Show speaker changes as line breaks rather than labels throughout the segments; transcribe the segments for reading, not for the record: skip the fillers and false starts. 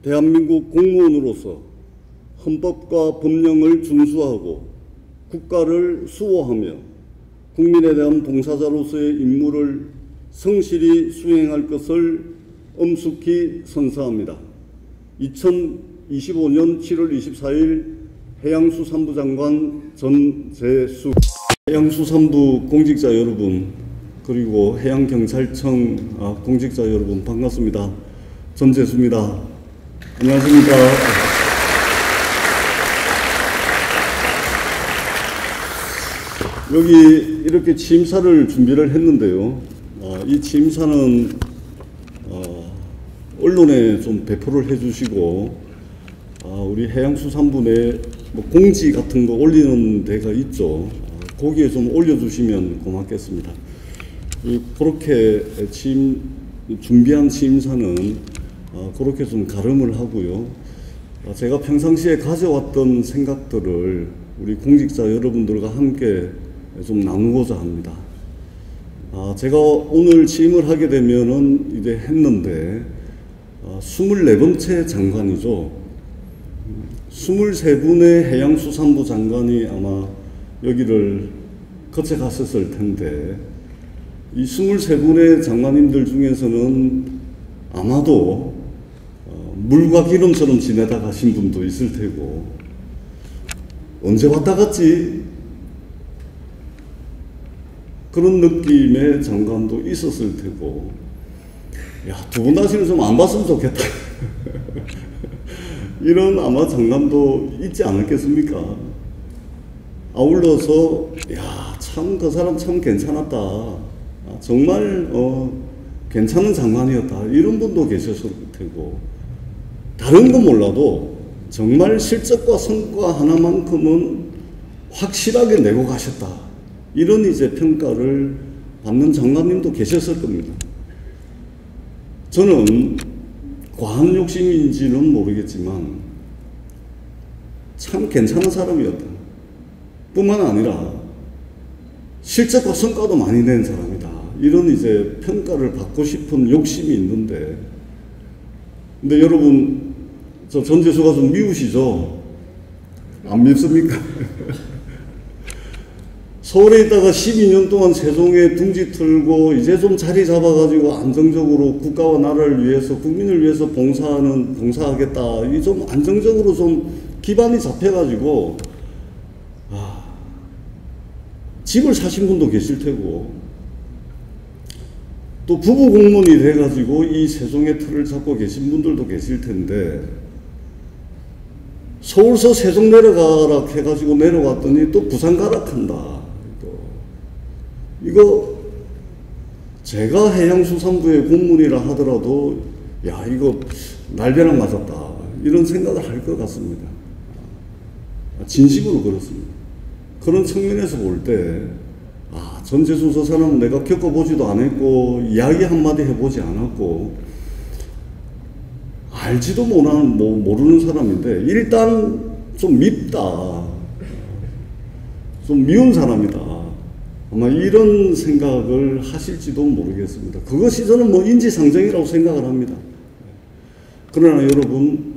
대한민국 공무원으로서 헌법과 법령을 준수하고 국가를 수호하며 국민에 대한 봉사자로서의 임무를 성실히 수행할 것을 엄숙히 선서합니다. 2025년 7월 24일 해양수산부 장관 전재수. 해양수산부 공직자 여러분, 그리고 해양경찰청 공직자 여러분, 반갑습니다. 전재수입니다. 안녕하십니까. 여기 이렇게 취임사를 준비를 했는데요. 이 취임사는 언론에 좀 배포를 해주시고, 우리 해양수산부 내 공지 같은 거 올리는 데가 있죠. 거기에 좀 올려주시면 고맙겠습니다. 그렇게 준비한 취임사는 그렇게 좀 가름을 하고요. 제가 평상시에 가져왔던 생각들을 우리 공직자 여러분들과 함께 좀 나누고자 합니다. 제가 오늘 취임을 하게 되면은 이제 했는데 24번째 장관이죠. 23분의 해양수산부 장관이 아마 여기를 거쳐갔었을 텐데, 이 23분의 장관님들 중에서는 아마도 물과 기름처럼 지내다 가신 분도 있을 테고, 언제 왔다 갔지? 그런 느낌의 장관도 있었을 테고, 야, 두 분 다시는 좀 안 봤으면 좋겠다. 이런 아마 장관도 있지 않았겠습니까? 아울러서, 야, 참, 그 사람 참 괜찮았다. 정말, 괜찮은 장관이었다. 이런 분도 계셨을 테고, 다른 건 몰라도 정말 실적과 성과 하나만큼은 확실하게 내고 가셨다. 이런 이제 평가를 받는 장관님도 계셨을 겁니다. 저는 과한 욕심인지는 모르겠지만 참 괜찮은 사람이었다. 뿐만 아니라 실적과 성과도 많이 낸 사람이다. 이런 이제 평가를 받고 싶은 욕심이 있는데, 근데 여러분, 저 전재수가 좀 미우시죠? 안 밉습니까? 서울에 있다가 12년 동안 세종에 둥지 틀고 이제 좀 자리 잡아가지고 안정적으로 국가와 나라를 위해서, 국민을 위해서 봉사하겠다. 이 좀 안정적으로 좀 기반이 잡혀가지고, 집을 사신 분도 계실 테고, 또 부부 공무원이 돼가지고 이 세종의 틀을 잡고 계신 분들도 계실 텐데, 서울서 세종 내려가라 해가지고 내려갔더니 또 부산 가락한다. 이거 제가 해양수산부의 공무원이라 하더라도 야, 이거 날벼락 맞았다. 이런 생각을 할 것 같습니다. 진심으로 그렇습니다. 그런 측면에서 볼 때, 전재수 저 사람은 내가 겪어보지도 않았고, 이야기 한마디 해보지 않았고, 알지도 모르는 사람인데, 일단 좀 밉다. 좀 미운 사람이다. 아마 이런 생각을 하실지도 모르겠습니다. 그것이 저는 인지상정이라고 생각을 합니다. 그러나 여러분,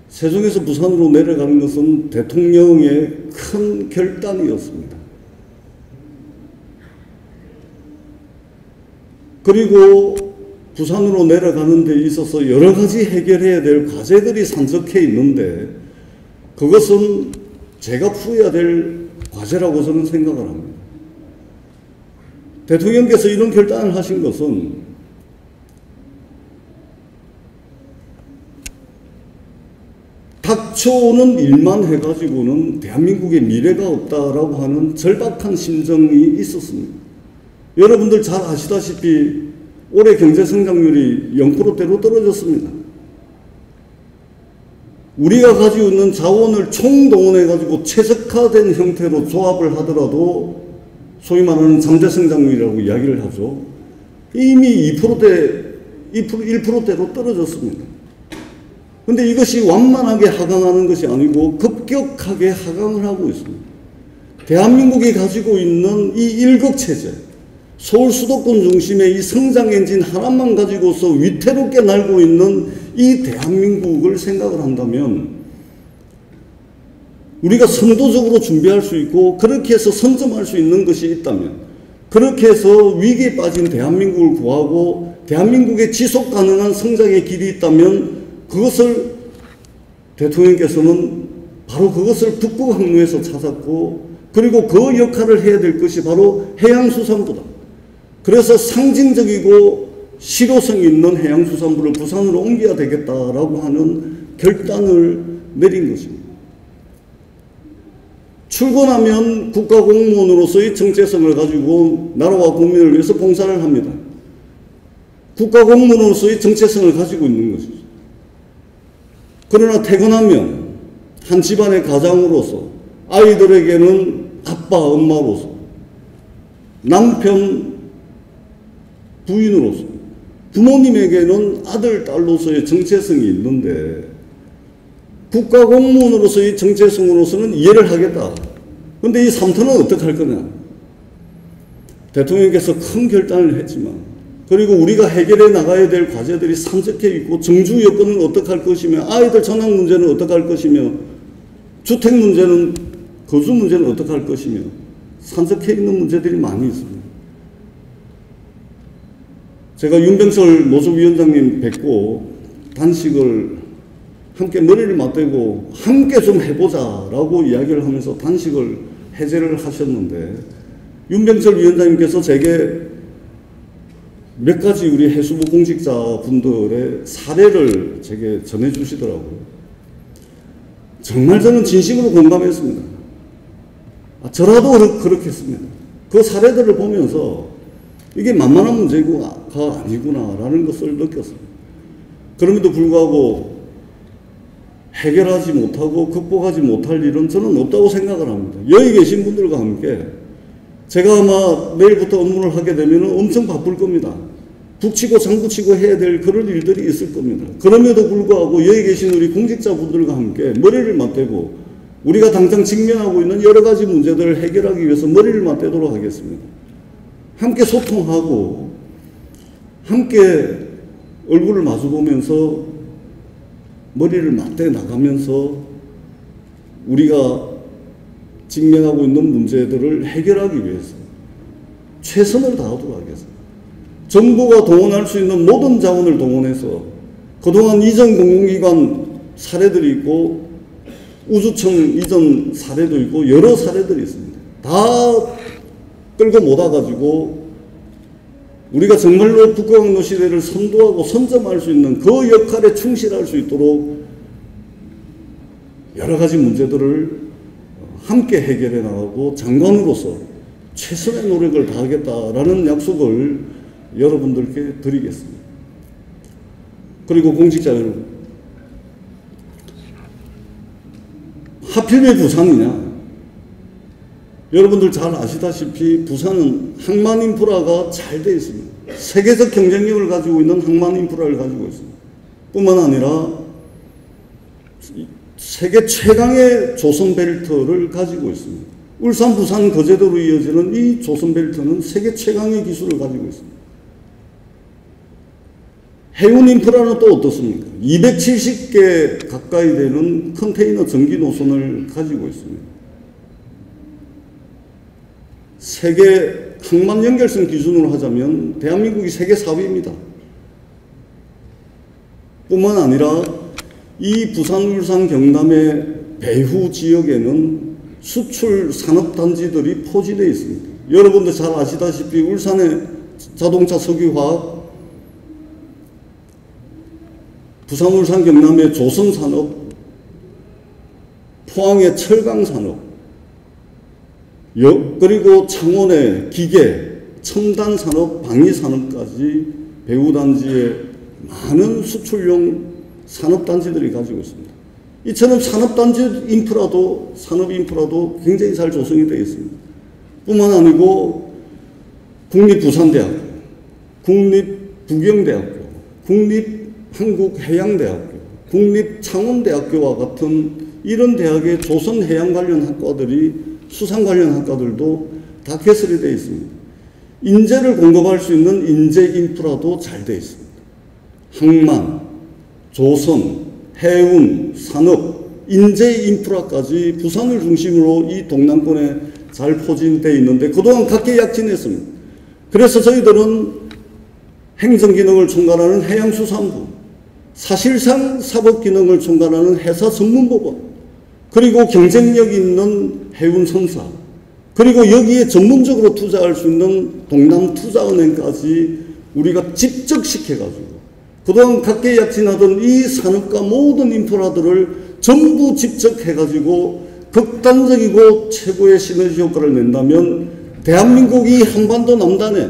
세종에서 부산으로 내려가는 것은 대통령의 큰 결단이었습니다. 그리고 부산으로 내려가는 데 있어서 여러 가지 해결해야 될 과제들이 산적해 있는데, 그것은 제가 풀어야 될 과제라고 저는 생각을 합니다. 대통령께서 이런 결단을 하신 것은 닥쳐오는 일만 해가지고는 대한민국의 미래가 없다라고 하는 절박한 심정이 있었습니다. 여러분들 잘 아시다시피 올해 경제성장률이 0%대로 떨어졌습니다. 우리가 가지고 있는 자원을 총동원해가지고 최적화된 형태로 조합을 하더라도 소위 말하는 잠재성장률이라고 이야기를 하죠. 이미 1%대로 떨어졌습니다. 근데 이것이 완만하게 하강하는 것이 아니고 급격하게 하강을 하고 있습니다. 대한민국이 가지고 있는 이 일극체제, 서울 수도권 중심의 이 성장 엔진 하나만 가지고서 위태롭게 날고 있는 이 대한민국을 생각을 한다면 우리가 선도적으로 준비할 수 있고 그렇게 해서 선점할 수 있는 것이 있다면, 그렇게 해서 위기에 빠진 대한민국을 구하고 대한민국의 지속 가능한 성장의 길이 있다면 그것을 대통령께서는 바로 그것을 북극 항로에서 찾았고, 그리고 그 역할을 해야 될 것이 바로 해양수산부다. 그래서 상징적이고 실효성 있는 해양수산부를 부산으로 옮겨야 되겠다라고 하는 결단을 내린 것입니다. 출근하면 국가공무원으로서의 정체성을 가지고 나라와 국민을 위해서 봉사를 합니다. 국가공무원으로서의 정체성을 가지고 있는 것이죠. 그러나 퇴근하면 한 집안의 가장으로서, 아이들에게는 아빠, 엄마로서, 남편, 부인으로서, 부모님에게는 아들, 딸로서의 정체성이 있는데 국가공무원으로서의 정체성으로서는 이해를 하겠다. 그런데 이 3터는 어떻게 할 거냐? 대통령께서 큰 결단을 했지만, 그리고 우리가 해결해 나가야 될 과제들이 산적해 있고, 정주 여건은 어떻게 할 것이며, 아이들 전학 문제는 어떻게 할 것이며, 주택 문제는, 거주 문제는 어떻게 할 것이며, 산적해 있는 문제들이 많이 있습니다. 제가 윤병철 노조위원장님 뵙고 단식을 함께 머리를 맞대고 함께 좀 해보자라고 이야기를 하면서 단식을 해제를 하셨는데, 윤병철 위원장님께서 제게 몇 가지 우리 해수부 공직자분들의 사례를 제게 전해주시더라고요. 정말 저는 진심으로 공감했습니다. 저라도 그렇겠습니다. 그 사례들을 보면서 이게 만만한 문제가 아니구나라는 것을 느꼈습니다. 그럼에도 불구하고 해결하지 못하고 극복하지 못할 일은 저는 없다고 생각을 합니다. 여기 계신 분들과 함께 제가 아마 내일부터 업무를 하게 되면 엄청 바쁠 겁니다. 북치고 장구치고 해야 될 그런 일들이 있을 겁니다. 그럼에도 불구하고 여기 계신 우리 공직자분들과 함께 머리를 맞대고 우리가 당장 직면하고 있는 여러 가지 문제들을 해결하기 위해서 머리를 맞대도록 하겠습니다. 함께 소통하고 함께 얼굴을 마주보면서 머리를 맞대 나가면서 우리가 직면하고 있는 문제들을 해결하기 위해서 최선을 다하도록 하겠습니다. 정부가 동원할 수 있는 모든 자원을 동원해서 그동안 이전 공공기관 사례들이 있고 우주청 이전 사례도 있고 여러 사례들이 있습니다. 다 끌고 모아가지고 우리가 정말로 북극항로 시대를 선도하고 선점할 수 있는 그 역할에 충실할 수 있도록 여러 가지 문제들을 함께 해결해 나가고 장관으로서 최선의 노력을 다하겠다라는 약속을 여러분들께 드리겠습니다. 그리고 공직자 여러분, 하필 왜 부산이냐? 여러분들 잘 아시다시피 부산은 항만 인프라가 잘 되어 있습니다. 세계적 경쟁력을 가지고 있는 항만 인프라를 가지고 있습니다. 뿐만 아니라 세계 최강의 조선벨트를 가지고 있습니다. 울산, 부산, 거제도로 이어지는 이 조선벨트는 세계 최강의 기술을 가지고 있습니다. 해운 인프라는 또 어떻습니까? 270개 가까이 되는 컨테이너 전기 노선을 가지고 있습니다. 세계 항만 연결성 기준으로 하자면 대한민국이 세계 4위입니다. 뿐만 아니라 이 부산, 울산, 경남의 배후 지역에는 수출 산업단지들이 포진되어 있습니다. 여러분들 잘 아시다시피 울산의 자동차 석유화학, 부산, 울산, 경남의 조선산업, 포항의 철강산업, 그리고 창원의 기계, 첨단산업, 방위산업까지 배후단지에 많은 수출용 산업단지들이 가지고 있습니다. 이처럼 산업 인프라도 굉장히 잘 조성이 되어 있습니다. 뿐만 아니고 국립부산대학교, 국립부경대학교, 국립한국해양대학교, 국립창원대학교와 같은 이런 대학의 조선해양 관련 학과들이, 수산 관련 학과들도 다 개설이 되어 있습니다. 인재를 공급할 수 있는 인재 인프라도 잘 되어 있습니다. 항만, 조선, 해운, 산업, 인재 인프라까지 부산을 중심으로 이 동남권에 잘 포진되어 있는데 그동안 각계약진했습니다. 그래서 저희들은 행정기능을 총괄하는 해양수산부, 사실상 사법기능을 총괄하는 해사전문법원, 그리고 경쟁력 있는 해운선사, 그리고 여기에 전문적으로 투자할 수 있는 동남투자은행까지 우리가 집적시켜가지고 그동안 각계약진하던 이 산업과 모든 인프라들을 전부 집적해가지고 극단적이고 최고의 시너지 효과를 낸다면 대한민국이 한반도 남단에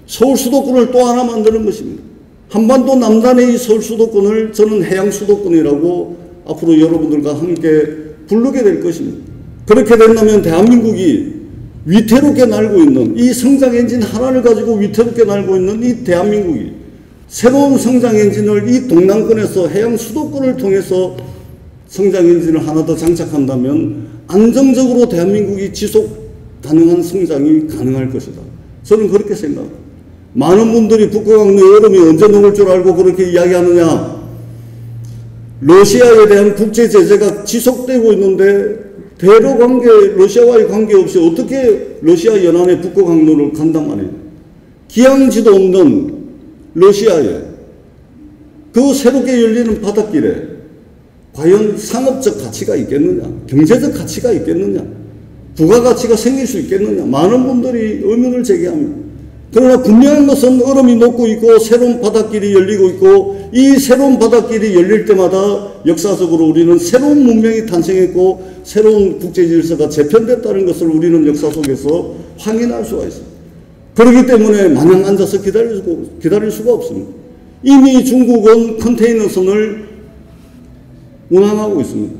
서울 수도권을 또 하나 만드는 것입니다. 한반도 남단의 이 서울 수도권을 저는 해양 수도권이라고 앞으로 여러분들과 함께 부르게 될 것입니다. 그렇게 된다면 대한민국이 위태롭게 날고 있는 이 성장 엔진 하나를 가지고 위태롭게 날고 있는 이 대한민국이 새로운 성장 엔진을 이 동남권에서 해양 수도권을 통해서 성장 엔진을 하나 더 장착한다면 안정적으로 대한민국이 지속 가능한 성장이 가능할 것이다. 저는 그렇게 생각합니다. 많은 분들이 북극항로 얼음이 언제 녹을 줄 알고 그렇게 이야기하느냐. 러시아에 대한 국제 제재가 지속되고 있는데 대러 관계, 러시아와의 관계없이 어떻게 러시아 연안의 북극항로를 간단 말이에요. 기항지도 없는 러시아에 그 새롭게 열리는 바닷길에 과연 상업적 가치가 있겠느냐, 경제적 가치가 있겠느냐, 부가가치가 생길 수 있겠느냐, 많은 분들이 의문을 제기합니다. 그러나 분명한 것은 얼음이 녹고 있고 새로운 바닷길이 열리고 있고 이 새로운 바닷길이 열릴 때마다 역사적으로 우리는 새로운 문명이 탄생했고 새로운 국제질서가 재편됐다는 것을 우리는 역사 속에서 확인할 수가 있습니다. 그렇기 때문에 마냥 앉아서 기다릴 수가 없습니다. 이미 중국은 컨테이너선을 운항하고 있습니다.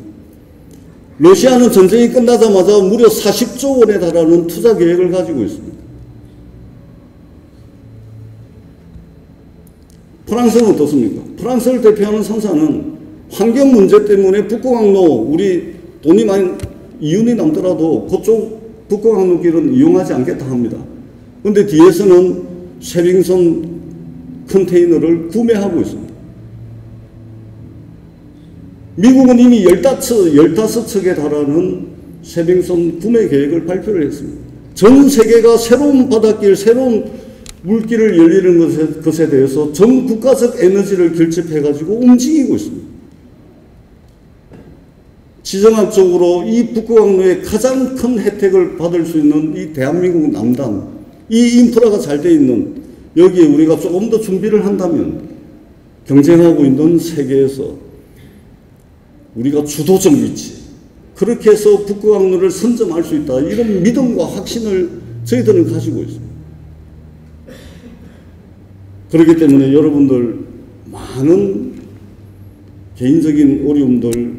러시아는 전쟁이 끝나자마자 무려 40조 원에 달하는 투자 계획을 가지고 있습니다. 프랑스는 어떻습니까? 프랑스를 대표하는 선사는 환경 문제 때문에 북극항로 우리 돈이 많이 이윤이 남더라도 그쪽 북극항로 길은 이용하지 않겠다 합니다. 그런데 뒤에서는 쉐링선 컨테이너를 구매하고 있습니다. 미국은 이미 15척에 달하는 쉐링선 구매 계획을 발표를 했습니다. 전 세계가 새로운 바닷길, 새로운 물길을 열리는 것에 대해서 전 국가적 에너지를 결집해가지고 움직이고 있습니다. 지정학적으로 이 북극항로의 가장 큰 혜택을 받을 수 있는 이 대한민국 남단, 이 인프라가 잘 돼 있는 여기에 우리가 조금 더 준비를 한다면 경쟁하고 있는 세계에서 우리가 주도적 위치, 그렇게 해서 북극항로를 선점할 수 있다. 이런 믿음과 확신을 저희들은 가지고 있습니다. 그렇기 때문에 여러분들 많은 개인적인 어려움들,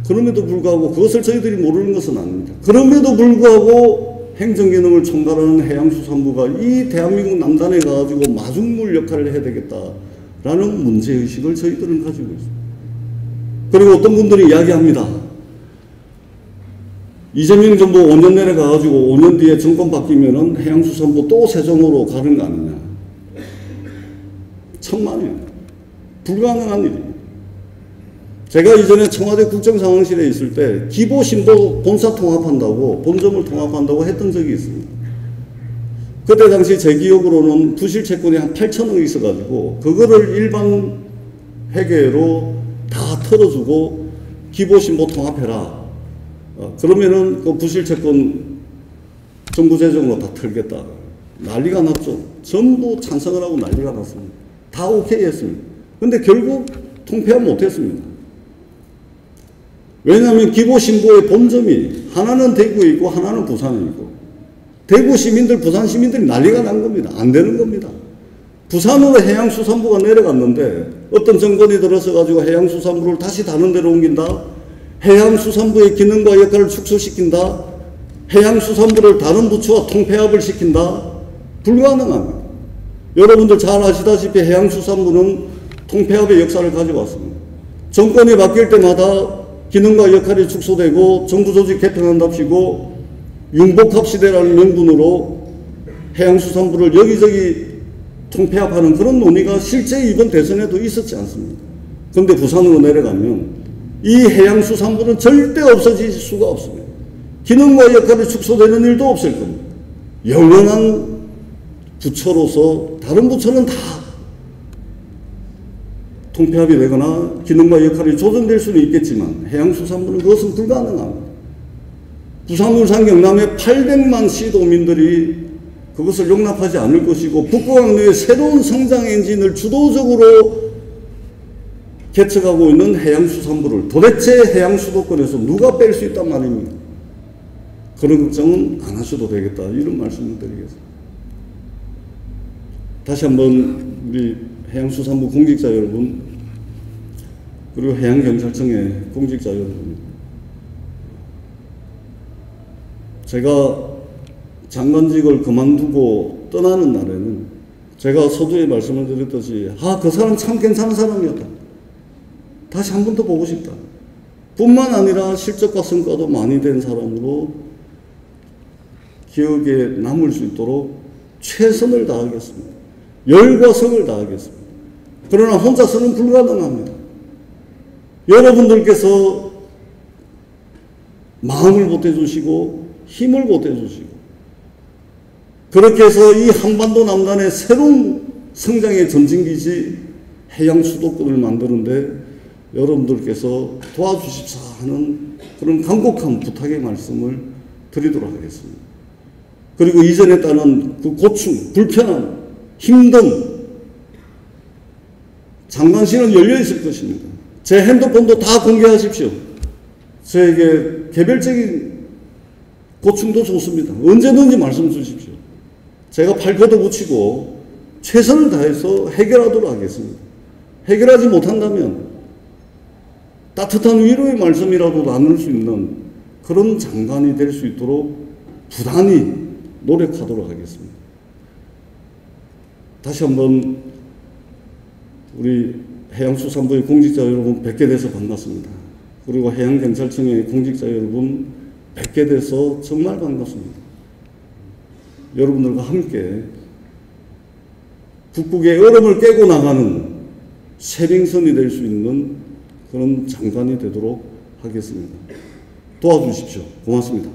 그럼에도 불구하고 그것을 저희들이 모르는 것은 아닙니다. 그럼에도 불구하고 행정기능을 총괄하는 해양수산부가 이 대한민국 남단에 가가지고 마중물 역할을 해야 되겠다라는 문제의식을 저희들은 가지고 있습니다. 그리고 어떤 분들이 이야기합니다. 이재명 정부 5년 내내 가가지고 5년 뒤에 정권 바뀌면은 해양수산부 또 세종으로 가는 거 아니냐. 천만이에요. 불가능한 일입니다. 제가 이전에 청와대 국정상황실에 있을 때 기보신보 본사 통합한다고, 본점을 통합한다고 했던 적이 있습니다. 그때 당시 제 기억으로는 부실채권이 한 8천억 있어가지고 그거를 일반 회계로 다 털어주고 기보신보 통합해라. 그러면은 그 부실채권 정부 재정으로 다 털겠다. 난리가 났죠. 전부 찬성을 하고 난리가 났습니다. 다 오케이 했습니다. 근데 결국 통폐합 못했습니다. 왜냐하면 기보신보의 본점이 하나는 대구에 있고 하나는 부산에 있고 대구 시민들, 부산 시민들이 난리가 난 겁니다. 안 되는 겁니다. 부산으로 해양수산부가 내려갔는데 어떤 정권이 들어서 가지고 해양수산부를 다시 다른 데로 옮긴다. 해양수산부의 기능과 역할을 축소시킨다. 해양수산부를 다른 부처와 통폐합을 시킨다. 불가능합니다. 여러분들 잘 아시다시피 해양수산부는 통폐합의 역사를 가져왔습니다. 정권이 바뀔 때마다 기능과 역할이 축소되고 정부조직 개편한답시고 융복합시대라는 명분으로 해양수산부를 여기저기 통폐합하는 그런 논의가 실제 이번 대선에도 있었지 않습니까? 그런데 부산으로 내려가면 이 해양수산부는 절대 없어질 수가 없습니다. 기능과 역할이 축소되는 일도 없을 겁니다. 영원한 부처로서 다른 부처는 다 통폐합이 되거나 기능과 역할이 조정될 수는 있겠지만 해양수산부는 그것은 불가능합니다. 부산, 울산, 경남의 800만 시도민들이 그것을 용납하지 않을 것이고 북부강류의 새로운 성장 엔진을 주도적으로 개척하고 있는 해양수산부를 도대체 해양수도권에서 누가 뺄 수 있단 말입니까? 그런 걱정은 안 하셔도 되겠다, 이런 말씀을 드리겠습니다. 다시 한번 우리 해양수산부 공직자 여러분, 그리고 해양경찰청의 공직자 여러분, 제가 장관직을 그만두고 떠나는 날에는 제가 서두에 말씀을 드렸듯이 그 사람 참 괜찮은 사람이었다, 다시 한 번 더 보고 싶다, 뿐만 아니라 실적과 성과도 많이 된 사람으로 기억에 남을 수 있도록 최선을 다하겠습니다. 열과 성을 다하겠습니다. 그러나 혼자서는 불가능합니다. 여러분들께서 마음을 보태주시고 힘을 보태주시고 그렇게 해서 이 한반도 남단의 새로운 성장의 전진기지 해양수도권을 만드는데 여러분들께서 도와주십사 하는 그런 간곡한 부탁의 말씀을 드리도록 하겠습니다. 그리고 이전에 따른 그 고충, 불편함, 힘듦, 장관실은 열려있을 것입니다. 제 핸드폰도 다 공개하십시오. 저에게 개별적인 고충도 좋습니다. 언제든지 말씀 주십시오. 제가 팔 걷어붙이고 최선을 다해서 해결하도록 하겠습니다. 해결하지 못한다면 따뜻한 위로의 말씀이라도 나눌 수 있는 그런 장관이 될 수 있도록 부단히 노력하도록 하겠습니다. 다시 한번 우리 해양수산부의 공직자 여러분 뵙게 돼서 반갑습니다. 그리고 해양경찰청의 공직자 여러분 뵙게 돼서 정말 반갑습니다. 여러분들과 함께 북극의 얼음을 깨고 나가는 세빙선이 될 수 있는 그런 장관이 되도록 하겠습니다. 도와주십시오. 고맙습니다.